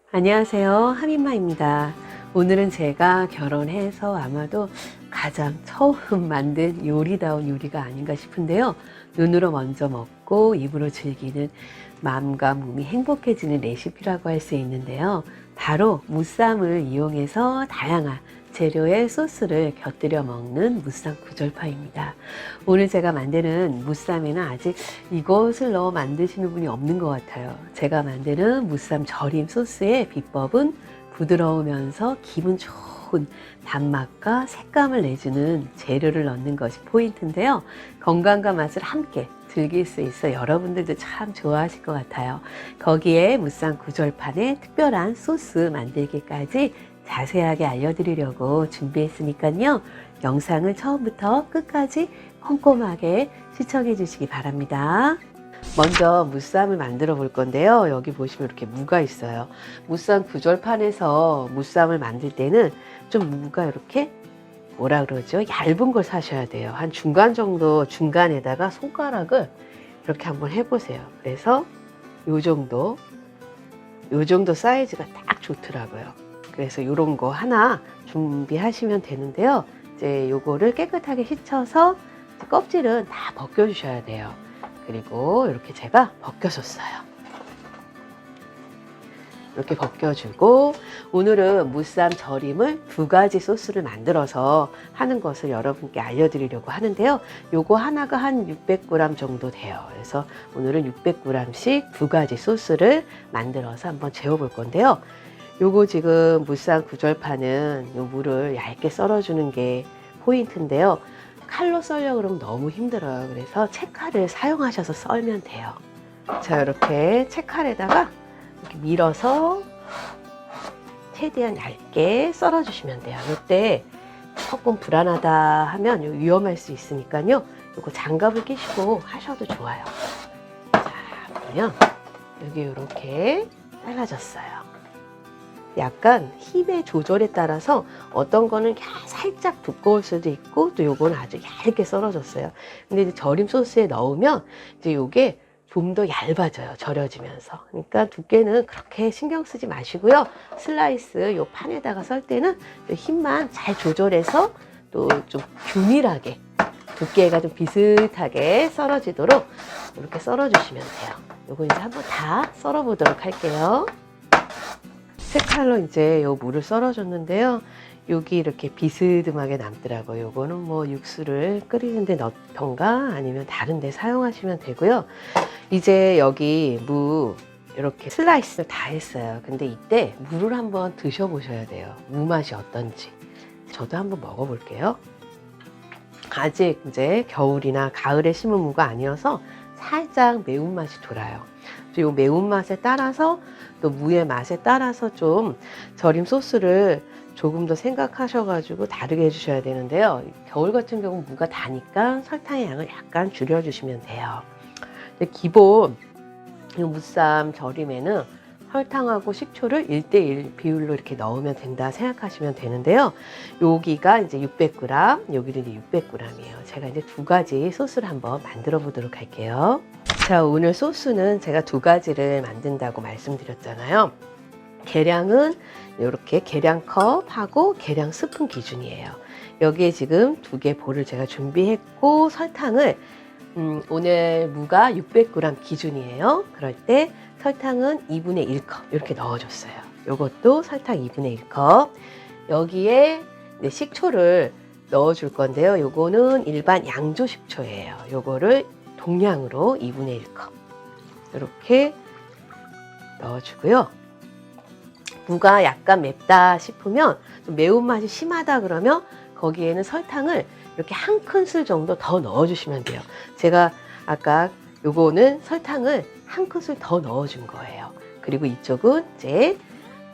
안녕하세요. 하민마입니다. 오늘은 제가 결혼해서 아마도 가장 처음 만든 요리다운 요리가 아닌가 싶은데요. 눈으로 먼저 먹고 입으로 즐기는 마음과 몸이 행복해지는 레시피라고 할 수 있는데요. 바로 무쌈을 이용해서 다양한 재료의 소스를 곁들여 먹는 무쌈 구절파입니다. 오늘 제가 만드는 무쌈에는 아직 이것을 넣어 만드시는 분이 없는 것 같아요. 제가 만드는 무쌈 절임 소스의 비법은 부드러우면서 기분 좋은 단맛과 색감을 내주는 재료를 넣는 것이 포인트인데요. 건강과 맛을 함께 즐길 수 있어 여러분들도 참 좋아하실 것 같아요. 거기에 무쌈 구절판에 특별한 소스 만들기까지 자세하게 알려드리려고 준비했으니까요. 영상을 처음부터 끝까지 꼼꼼하게 시청해 주시기 바랍니다. 먼저 무쌈을 만들어 볼 건데요. 여기 보시면 이렇게 무가 있어요. 무쌈 구절판에서 무쌈을 만들 때는 좀 무가 이렇게 뭐라 그러죠? 얇은 걸 사셔야 돼요. 한 중간 정도, 중간에다가 손가락을 이렇게 한번 해보세요. 그래서 요 정도 사이즈가 딱 좋더라고요. 그래서 이런 거 하나 준비하시면 되는데요. 이제 요거를 깨끗하게 씻어서 껍질은 다 벗겨주셔야 돼요. 그리고 이렇게 제가 벗겨줬어요. 이렇게 벗겨주고 오늘은 무쌈 절임을 2가지 소스를 만들어서 하는 것을 여러분께 알려드리려고 하는데요. 요거 하나가 한 600g 정도 돼요. 그래서 오늘은 600g씩 2가지 소스를 만들어서 한번 재워볼 건데요. 요거 지금 무쌈 구절파는 요 무를 얇게 썰어주는 게 포인트인데요. 칼로 썰려고 그러면 너무 힘들어요. 그래서 채칼을 사용하셔서 썰면 돼요. 자, 이렇게 채칼에다가 이렇게 밀어서 최대한 얇게 썰어주시면 돼요. 이때 조금 불안하다 하면 위험할 수 있으니까요. 요거 장갑을 끼시고 하셔도 좋아요. 자, 보면 여기 이렇게 잘라졌어요. 약간 힘의 조절에 따라서 어떤 거는 살짝 두꺼울 수도 있고 또 요거는 아주 얇게 썰어졌어요. 근데 이제 절임 소스에 넣으면 이제 요게 좀 더 얇아져요. 절여지면서. 그러니까 두께는 그렇게 신경 쓰지 마시고요. 슬라이스 요 판에다가 썰 때는 힘만 잘 조절해서 또 좀 균일하게 두께가 좀 비슷하게 썰어지도록 이렇게 썰어주시면 돼요. 요거 이제 한번 다 썰어 보도록 할게요. 채칼로 이제 요 무를 썰어줬는데요. 여기 이렇게 비스듬하게 남더라고요. 요거는 뭐 육수를 끓이는데 넣던가 아니면 다른 데 사용하시면 되고요. 이제 여기 무 이렇게 슬라이스를 다 했어요. 근데 이때 무를 한번 드셔보셔야 돼요. 무 맛이 어떤지. 저도 한번 먹어볼게요. 아직 이제 겨울이나 가을에 심은 무가 아니어서 살짝 매운맛이 돌아요. 이 매운맛에 따라서 또 무의 맛에 따라서 좀 절임 소스를 조금 더 생각하셔가지고 다르게 해주셔야 되는데요. 겨울 같은 경우는 무가 다니까 설탕의 양을 약간 줄여주시면 돼요. 근데 기본 이 무쌈 절임에는 설탕하고 식초를 1:1 비율로 이렇게 넣으면 된다 생각하시면 되는데요. 여기가 이제 600g, 여기는 이제 600g이에요. 제가 이제 2가지 소스를 한번 만들어 보도록 할게요. 자, 오늘 소스는 제가 2가지를 만든다고 말씀드렸잖아요. 계량은 이렇게 계량컵하고 계량 스푼 기준이에요. 여기에 지금 2개 볼을 제가 준비했고 설탕을 오늘 무가 600g 기준이에요. 그럴 때 설탕은 2분의 1컵 이렇게 넣어줬어요. 이것도 설탕 2분의 1컵. 여기에 식초를 넣어줄 건데요. 요거는 일반 양조 식초예요. 요거를 동량으로 2분의 1컵 이렇게 넣어주고요. 무가 약간 맵다 싶으면 좀 매운맛이 심하다 그러면 거기에는 설탕을 이렇게 한 큰술 정도 더 넣어주시면 돼요. 제가 아까 요거는 설탕을 한 큰술 더 넣어준 거예요. 그리고 이쪽은 이제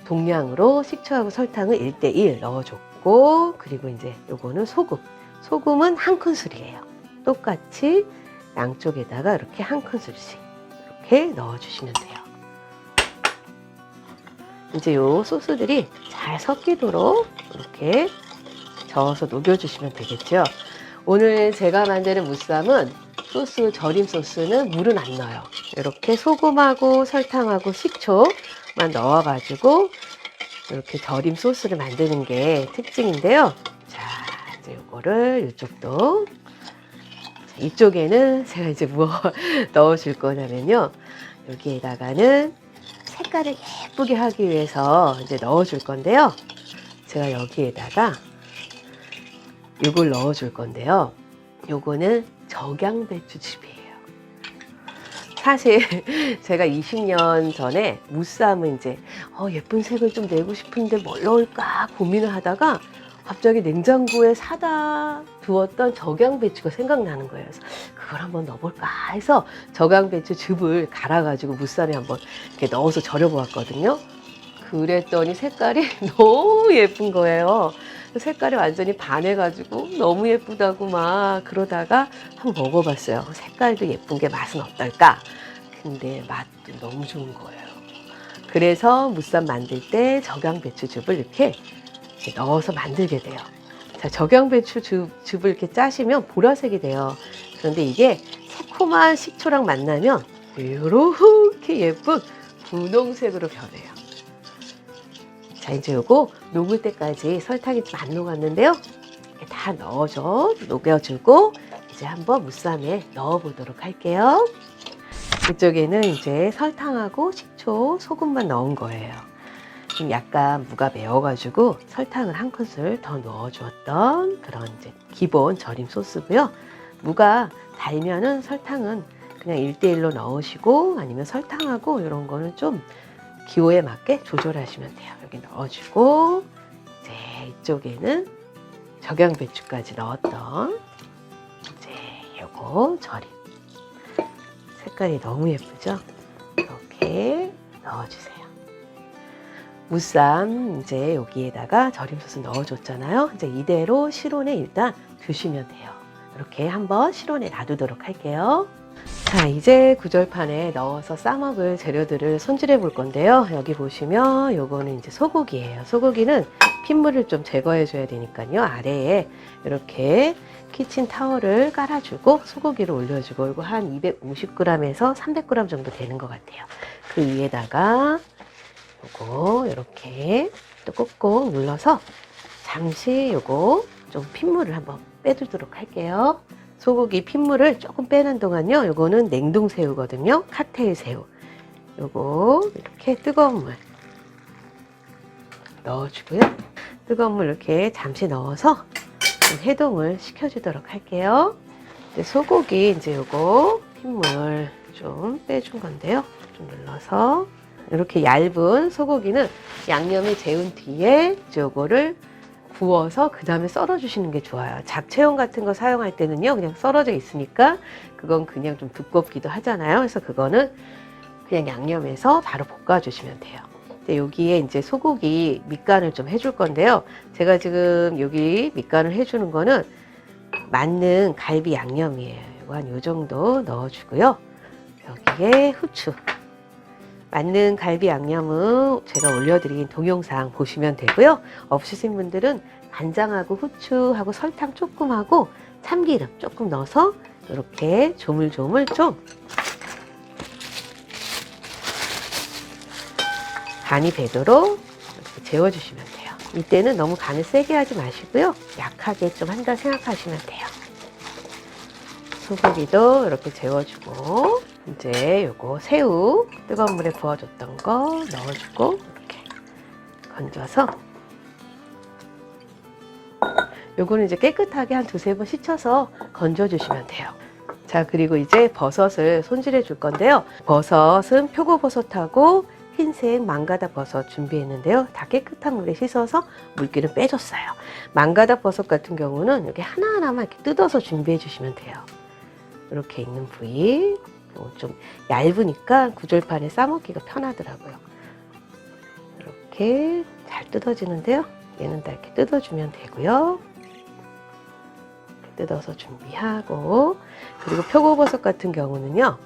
동량으로 식초하고 설탕을 1:1 넣어줬고, 그리고 이제 요거는 소금은 한 큰술이에요. 똑같이 양쪽에다가 이렇게 한 큰술씩 이렇게 넣어주시면 돼요. 이제 요 소스들이 잘 섞이도록 이렇게 저어서 녹여주시면 되겠죠. 오늘 제가 만드는 무쌈은 소스, 절임 소스는 물은 안 넣어요. 이렇게 소금하고 설탕하고 식초만 넣어가지고 이렇게 절임 소스를 만드는 게 특징인데요. 자, 이제 요거를 이쪽도. 이쪽에는 제가 이제 뭐 넣어줄 거냐면요. 여기에다가는 색깔을 예쁘게 하기 위해서 이제 넣어줄 건데요. 제가 여기에다가 요걸 넣어줄 건데요. 요거는 적양배추즙이에요. 사실 제가 20년 전에 무쌈을 이제 예쁜 색을 좀 내고 싶은데 뭘 넣을까 고민을 하다가 갑자기 냉장고에 사다 두었던 적양배추가 생각나는 거예요. 그래서 그걸 한번 넣어볼까 해서 적양배추즙을 갈아가지고 무쌈에 한번 이렇게 넣어서 절여보았거든요. 그랬더니 색깔이 너무 예쁜 거예요. 색깔이 완전히 반해가지고 너무 예쁘다고 막 그러다가 한번 먹어봤어요. 색깔도 예쁜 게 맛은 어떨까? 근데 맛도 너무 좋은 거예요. 그래서 무쌈 만들 때 적양배추즙을 이렇게 넣어서 만들게 돼요. 자, 적양배추즙을 이렇게 짜시면 보라색이 돼요. 그런데 이게 새콤한 식초랑 만나면 이렇게 예쁜 분홍색으로 변해요. 자, 이제 요거 녹을 때까지 설탕이 좀 안 녹았는데요. 이렇게 다 녹여주고 이제 한번 무쌈에 넣어보도록 할게요. 이쪽에는 이제 설탕하고 식초, 소금만 넣은 거예요. 좀 약간 무가 매워가지고 설탕을 한 큰술 더 넣어주었던 그런 이제 기본 절임 소스고요. 무가 달면은 설탕은 그냥 1:1로 넣으시고 아니면 설탕하고 이런 거는 좀 기호에 맞게 조절하시면 돼요. 여기 넣어주고 이제 이쪽에는 적양배추까지 넣었던 이제 요거 절임 색깔이 너무 예쁘죠? 이렇게 넣어주세요. 무쌈 이제 여기에다가 절임 소스 넣어줬잖아요. 이제 이대로 실온에 일단 두시면 돼요. 이렇게 한번 실온에 놔두도록 할게요. 자, 이제 구절판에 넣어서 싸먹을 재료들을 손질해 볼 건데요. 여기 보시면 요거는 이제 소고기예요. 소고기는 핏물을 좀 제거해 줘야 되니까요. 아래에 이렇게 키친 타월을 깔아주고 소고기를 올려주고 이거 한 250g에서 300g 정도 되는 것 같아요. 그 위에다가 요거 이렇게 또 꾹꾹 눌러서 잠시 요거 좀 핏물을 한번 빼두도록 할게요. 소고기 핏물을 조금 빼는 동안요. 요거는 냉동 새우거든요. 칵테일 새우. 요거 이렇게 뜨거운 물 넣어주고요. 뜨거운 물 이렇게 잠시 넣어서 좀 해동을 시켜주도록 할게요. 소고기 이제 요거 핏물 좀 빼준 건데요. 좀 눌러서 이렇게 얇은 소고기는 양념이 재운 뒤에 요거를 구워서 그 다음에 썰어 주시는 게 좋아요. 잡채용 같은 거 사용할 때는요 그냥 썰어져 있으니까 그건 그냥 좀 두껍기도 하잖아요. 그래서 그거는 그냥 양념해서 바로 볶아 주시면 돼요. 여기에 이제 소고기 밑간을 좀 해줄 건데요. 제가 지금 여기 밑간을 해주는 거는 만능 갈비 양념이에요. 이거 한 요 정도 넣어주고요. 여기에 후추. 만능 갈비 양념은 제가 올려드린 동영상 보시면 되고요. 없으신 분들은 간장하고 후추하고 설탕 조금 하고 참기름 조금 넣어서 이렇게 조물조물 좀 간이 배도록 이렇게 재워주시면 돼요. 이때는 너무 간을 세게 하지 마시고요. 약하게 좀 한다 생각하시면 돼요. 소고기도 이렇게 재워주고 이제 요거 새우 뜨거운 물에 부어줬던 거 넣어주고 이렇게 건져서 요거는 이제 깨끗하게 한 2-3번 씻어서 건져주시면 돼요. 자, 그리고 이제 버섯을 손질해 줄 건데요. 버섯은 표고버섯하고 흰색 망가닥 버섯 준비했는데요. 다 깨끗한 물에 씻어서 물기를 빼줬어요. 망가닥 버섯 같은 경우는 이렇게 하나하나만 이렇게 뜯어서 준비해 주시면 돼요. 이렇게 있는 부위 좀 얇으니까 구절판에 싸먹기가 편하더라고요. 이렇게 잘 뜯어지는데요. 얘는 다 이렇게 뜯어주면 되고요. 이렇게 뜯어서 준비하고 그리고 표고버섯 같은 경우는요.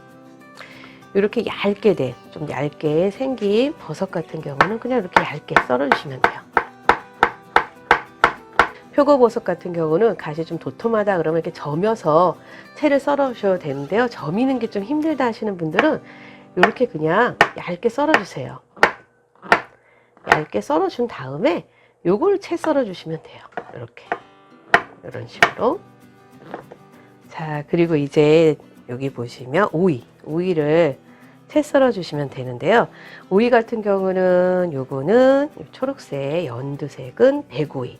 이렇게 얇게 된, 좀 얇게 생긴 버섯 같은 경우는 그냥 이렇게 얇게 썰어주시면 돼요. 표고버섯 같은 경우는 가시 좀 도톰하다 그러면 이렇게 저며서 채를 썰어 주셔도 되는데요. 저미는 게 좀 힘들다 하시는 분들은 이렇게 그냥 얇게 썰어 주세요. 얇게 썰어 준 다음에 요걸 채 썰어 주시면 돼요. 이렇게 이런 식으로. 자, 그리고 이제 여기 보시면 오이를 채 썰어 주시면 되는데요. 오이 같은 경우는 요거는 초록색, 연두색은 백오이,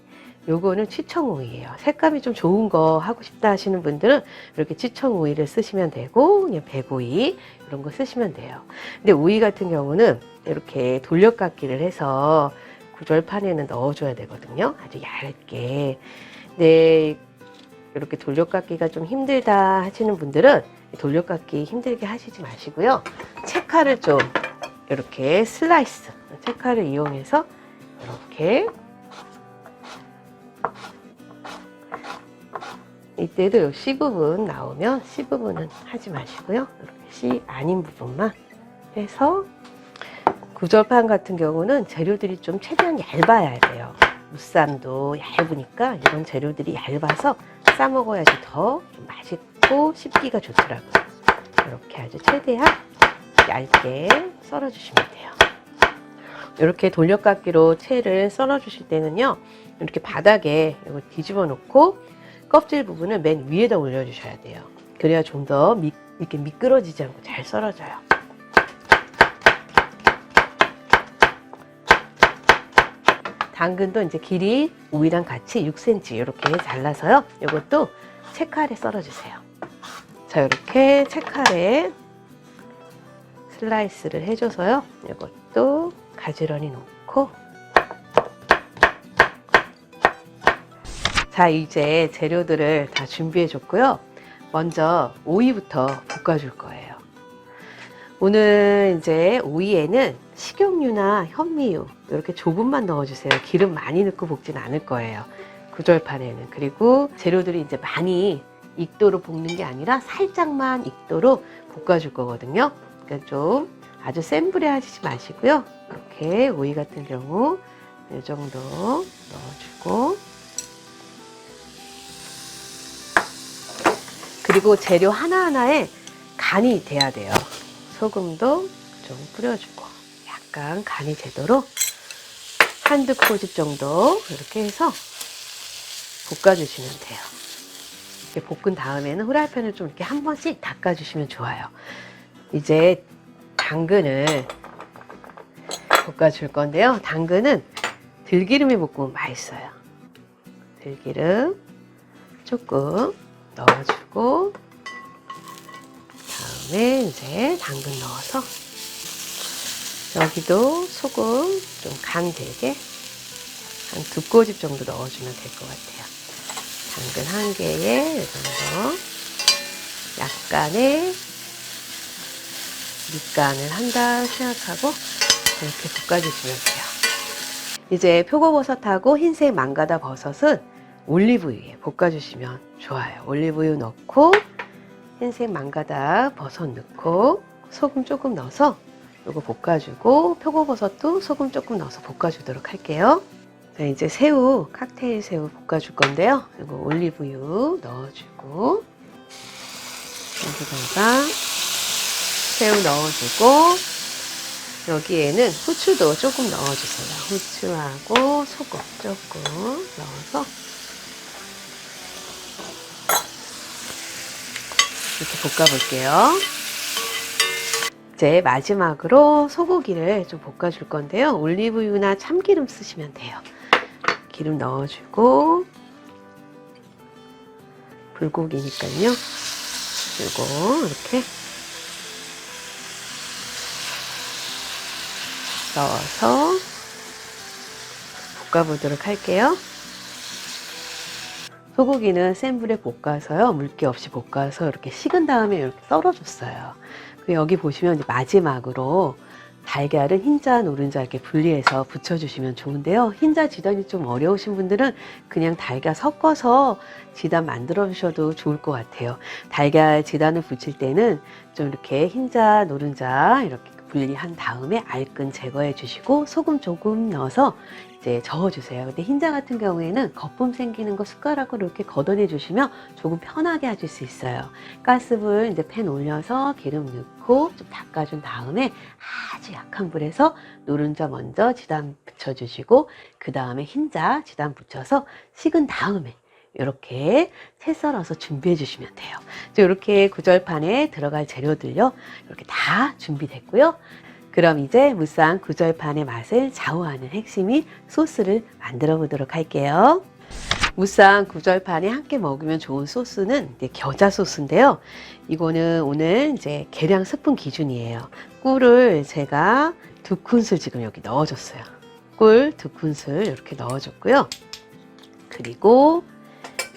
요거는 취청오이예요. 색감이 좀 좋은 거 하고 싶다 하시는 분들은 이렇게 취청오이를 쓰시면 되고, 그냥 백오이 이런 거 쓰시면 돼요. 근데 오이 같은 경우는 이렇게 돌려깎기를 해서 구절판에는 넣어줘야 되거든요. 아주 얇게. 네, 이렇게 돌려깎기가 좀 힘들다 하시는 분들은 돌려깎기 힘들게 하시지 마시고요. 채칼을 좀 이렇게 슬라이스, 채칼을 이용해서 이렇게, 이때도 C 부분 나오면 C 부분은 하지 마시고요. 이렇게 C 아닌 부분만 해서, 구절판 같은 경우는 재료들이 좀 최대한 얇아야 돼요. 무쌈도 얇으니까 이런 재료들이 얇아서 싸 먹어야지 더 좀 맛있고 씹기가 좋더라고요. 이렇게 아주 최대한 얇게 썰어 주시면 돼요. 이렇게 돌려깎기로 채를 썰어 주실 때는요, 이렇게 바닥에 이거 뒤집어 놓고 껍질 부분을 맨 위에다 올려 주셔야 돼요. 그래야 좀 더 이렇게 미끄러지지 않고 잘 썰어져요. 당근도 이제 길이 오이랑 같이 6cm 이렇게 잘라서요. 이것도 채칼에 썰어주세요. 자, 이렇게 채칼에 슬라이스를 해줘서요. 이것도 가지런히 놓고. 자, 이제 재료들을 다 준비해 줬고요. 먼저 오이부터 볶아줄 거예요. 오늘 이제 오이에는 식용유나 현미유 이렇게 조금만 넣어주세요. 기름 많이 넣고 볶진 않을 거예요. 구절판에는. 그리고 재료들이 이제 많이 익도록 볶는 게 아니라 살짝만 익도록 볶아줄 거거든요. 그러니까 좀 아주 센 불에 하시지 마시고요. 이렇게 오이 같은 경우 이 정도 넣어주고, 그리고 재료 하나하나에 간이 돼야 돼요. 소금도 좀 뿌려주고, 약간 간이 제도록 한두 꼬집 정도 이렇게 해서 볶아주시면 돼요. 이렇게 볶은 다음에는 후라이팬을 좀 이렇게 한 번씩 닦아주시면 좋아요. 이제 당근을 볶아줄 건데요. 당근은 들기름에 볶으면 맛있어요. 들기름 조금 넣어주고, 다음에 이제 당근 넣어서 여기도 소금 좀 간 되게 한 2꼬집 정도 넣어주면 될 것 같아요. 당근 한 개에 이 정도 약간의 밑간을 한다 생각하고 이렇게 볶아주시면 돼요. 이제 표고버섯하고 흰색 망가다 버섯은 올리브유에 볶아주시면 좋아요. 올리브유 넣고 흰색 망가다 버섯 넣고 소금 조금 넣어서 이거 볶아주고, 표고버섯도 소금 조금 넣어서 볶아주도록 할게요. 자, 이제 새우, 칵테일 새우 볶아줄 건데요. 이거 올리브유 넣어주고, 여기다가 새우 넣어주고, 여기에는 후추도 조금 넣어주세요. 후추하고 소금 조금 넣어서 이렇게 볶아볼게요. 이제 마지막으로 소고기를 좀 볶아줄 건데요. 올리브유나 참기름 쓰시면 돼요. 기름 넣어주고, 불고기니까요. 그리고 이렇게 넣어서 볶아보도록 할게요. 소고기는 센 불에 볶아서요. 물기 없이 볶아서 이렇게 식은 다음에 이렇게 썰어줬어요. 여기 보시면 이제 마지막으로 달걀은 흰자, 노른자 이렇게 분리해서 붙여주시면 좋은데요. 흰자 지단이 좀 어려우신 분들은 그냥 달걀 섞어서 지단 만들어 주셔도 좋을 것 같아요. 달걀 지단을 붙일 때는 좀 이렇게 흰자, 노른자 이렇게 분리한 다음에 알끈 제거해 주시고 소금 조금 넣어서 이제 저어주세요. 근데 흰자 같은 경우에는 거품 생기는 거 숟가락으로 이렇게 걷어내 주시면 조금 편하게 하실 수 있어요. 가스불 이제 팬 올려서 기름 넣고 좀 닦아준 다음에 아주 약한 불에서 노른자 먼저 지단 붙여주시고 그 다음에 흰자 지단 붙여서 식은 다음에 이렇게 채 썰어서 준비해 주시면 돼요. 이렇게 구절판에 들어갈 재료들요, 이렇게 다 준비됐고요. 그럼 이제 무쌈 구절판의 맛을 좌우하는 핵심인 소스를 만들어 보도록 할게요. 무쌈 구절판에 함께 먹으면 좋은 소스는 이제 겨자 소스인데요. 이거는 오늘 이제 계량 스푼 기준이에요. 꿀을 제가 2큰술 지금 여기 넣어줬어요. 꿀 2큰술 이렇게 넣어줬고요. 그리고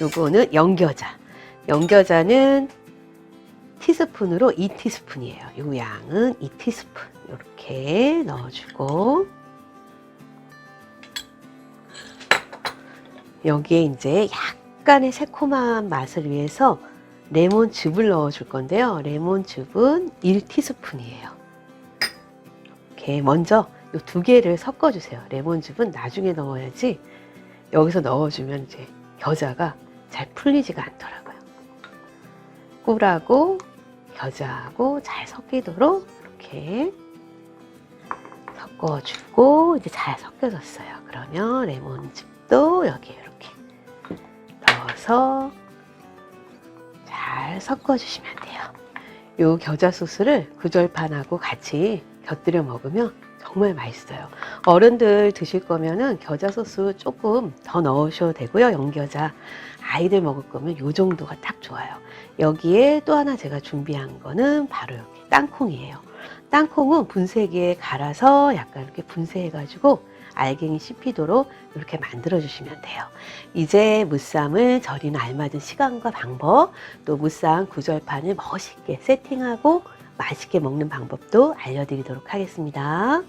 요거는 연겨자. 연겨자는 티스푼으로 2티스푼이에요. 요 양은 2티스푼. 이렇게 넣어주고, 여기에 이제 약간의 새콤한 맛을 위해서 레몬즙을 넣어줄 건데요. 레몬즙은 1티스푼이에요. 이렇게 먼저 요 2개를 섞어주세요. 레몬즙은 나중에 넣어야지 여기서 넣어주면 이제 겨자가 잘 풀리지가 않더라고요. 꿀하고 겨자하고 잘 섞이도록 이렇게 섞어주고, 이제 잘 섞여졌어요. 그러면 레몬즙도 여기 이렇게 넣어서 잘 섞어주시면 돼요. 이 겨자 소스를 구절판하고 같이 곁들여 먹으면 정말 맛있어요. 어른들 드실 거면은 겨자 소스 조금 더 넣으셔도 되고요. 연겨자. 아이들 먹을 거면 이 정도가 딱 좋아요. 여기에 또 하나 제가 준비한 거는 바로 여기 땅콩이에요. 땅콩은 분쇄기에 갈아서 약간 이렇게 분쇄해가지고 알갱이 씹히도록 이렇게 만들어 주시면 돼요. 이제 무쌈을 절이는 알맞은 시간과 방법, 또 무쌈 구절판을 멋있게 세팅하고 맛있게 먹는 방법도 알려드리도록 하겠습니다.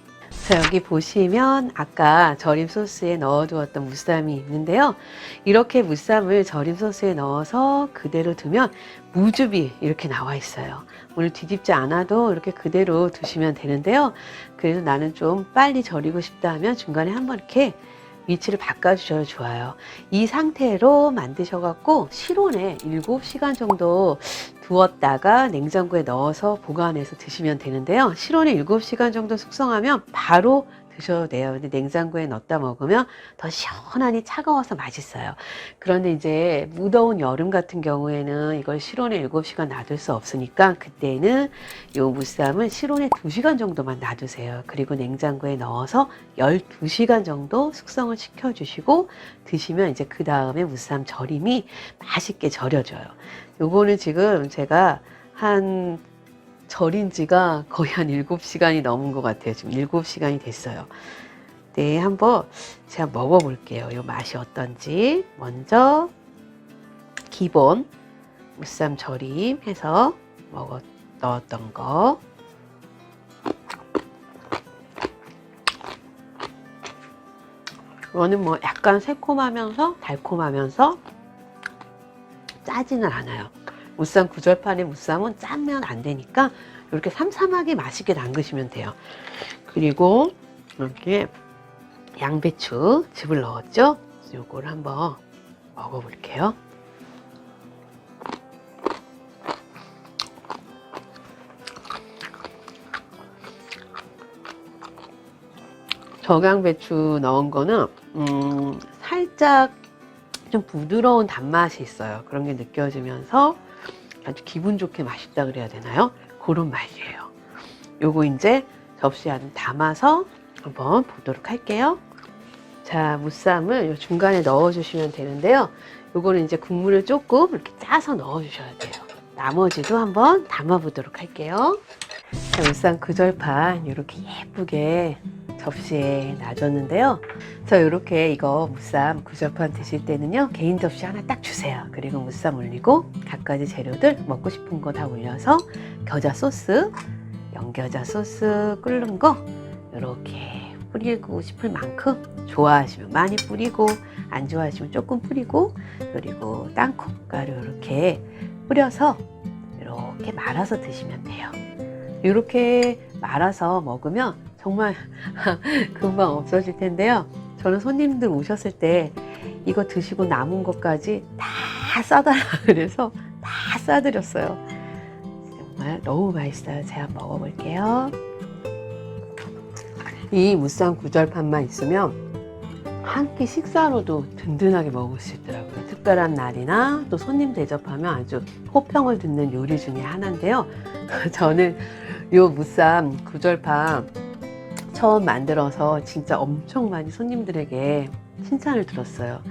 자, 여기 보시면 아까 절임 소스에 넣어두었던 무쌈이 있는데요. 이렇게 무쌈을 절임 소스에 넣어서 그대로 두면 무즙이 이렇게 나와 있어요. 오늘 뒤집지 않아도 이렇게 그대로 두시면 되는데요. 그래서 나는 좀 빨리 절이고 싶다 하면 중간에 한번 이렇게 위치를 바꿔주셔도 좋아요. 이 상태로 만드셔갖고 실온에 7시간 정도 두었다가 냉장고에 넣어서 보관해서 드시면 되는데요. 실온에 7시간 정도 숙성하면 바로 드셔도 돼요. 근데 냉장고에 넣었다 먹으면 더 시원하니 차가워서 맛있어요. 그런데 이제 무더운 여름 같은 경우에는 이걸 실온에 7시간 놔둘 수 없으니까 그때는 요 무쌈을 실온에 2시간 정도만 놔두세요. 그리고 냉장고에 넣어서 12시간 정도 숙성을 시켜주시고 드시면 이제 그 다음에 무쌈 절임이 맛있게 절여져요. 요거는 지금 제가 절인 지가 거의 한 7시간이 넘은 것 같아요. 지금 7시간이 됐어요. 네, 한번 제가 먹어볼게요. 이 맛이 어떤지. 먼저 기본 무쌈 절임 해서 넣었던 거. 이거는 뭐 약간 새콤하면서 달콤하면서 짜지는 않아요. 무쌈 구절판의 무쌈은 짜면 안 되니까 이렇게 삼삼하게 맛있게 담그시면 돼요. 그리고 이렇게 양배추 즙을 넣었죠? 요거를 한번 먹어볼게요. 적양배추 넣은 거는 살짝 좀 부드러운 단맛이 있어요. 그런 게 느껴지면서 아주 기분 좋게 맛있다 그래야 되나요? 그런 맛이에요. 요거 이제 접시에 담아서 한번 보도록 할게요. 자, 무쌈을 요 중간에 넣어 주시면 되는데요. 요거는 이제 국물을 조금 이렇게 짜서 넣어 주셔야 돼요. 나머지도 한번 담아 보도록 할게요. 자, 무쌈 구절판 이렇게 예쁘게 접시에 놔줬는데요. 자, 이렇게 이거 무쌈 구절판 드실 때는요, 개인 접시 하나 딱 주세요. 그리고 무쌈 올리고 갖가지 재료들 먹고 싶은 거 다 올려서 겨자 소스, 연겨자 소스 끓는 거 이렇게 뿌리고 싶을 만큼 좋아하시면 많이 뿌리고 안 좋아하시면 조금 뿌리고, 그리고 땅콩가루 이렇게 뿌려서 이렇게 말아서 드시면 돼요. 이렇게 말아서 먹으면 정말 금방 없어질 텐데요. 저는 손님들 오셨을 때 이거 드시고 남은 것까지 다 싸달라 그래서 다 싸드렸어요. 정말 너무 맛있어요. 제가 한번 먹어볼게요. 이 무쌈 구절판만 있으면 한 끼 식사로도 든든하게 먹을 수 있더라고요. 특별한 날이나 또 손님 대접하면 아주 호평을 듣는 요리 중에 하나인데요. 저는 요 무쌈 구절판 처음 만들어서 진짜 엄청 많이 손님들에게 칭찬을 들었어요.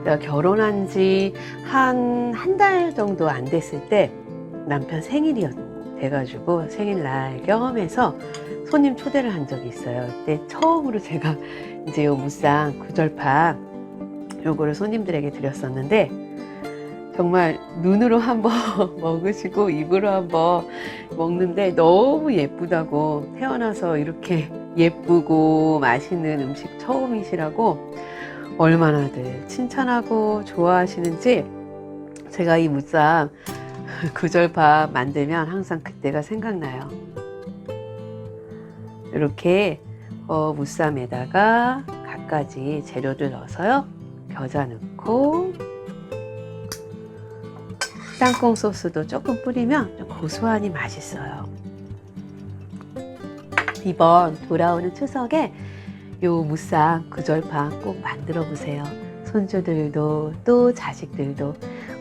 내가 결혼한 지 한 달 정도 안 됐을 때 남편 생일이 돼가지고 생일날 겸해서 손님 초대를 한 적이 있어요. 그때 처음으로 제가 이제 요 무쌈 구절판 요거를 손님들에게 드렸었는데 정말 눈으로 한번 먹으시고 입으로 한번 먹는데 너무 예쁘다고, 태어나서 이렇게 예쁘고 맛있는 음식 처음이시라고 얼마나들 칭찬하고 좋아하시는지, 제가 이 무쌈 구절밥 만들면 항상 그때가 생각나요. 이렇게 무쌈에다가 갖가지 재료들 넣어서요, 겨자 넣고 땅콩 소스도 조금 뿌리면 좀 고소하니 맛있어요. 이번 돌아오는 추석에 요 무쌈 구절판 꼭 만들어 보세요. 손주들도 또 자식들도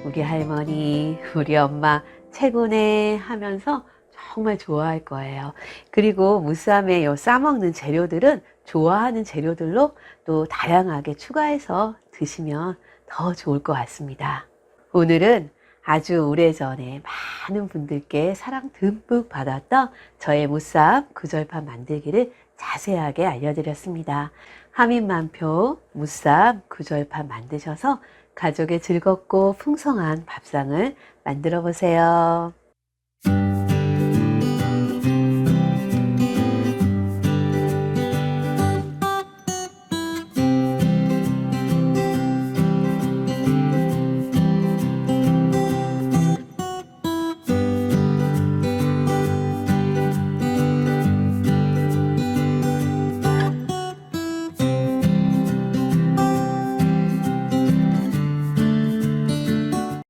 우리 할머니, 우리 엄마 최고네 하면서 정말 좋아할 거예요. 그리고 무쌈에 요 싸먹는 재료들은 좋아하는 재료들로 또 다양하게 추가해서 드시면 더 좋을 것 같습니다. 오늘은 아주 오래전에 많은 분들께 사랑 듬뿍 받았던 저의 무쌈 구절판 만들기를 자세하게 알려드렸습니다. 하민만표 무쌈 구절판 만드셔서 가족의 즐겁고 풍성한 밥상을 만들어 보세요.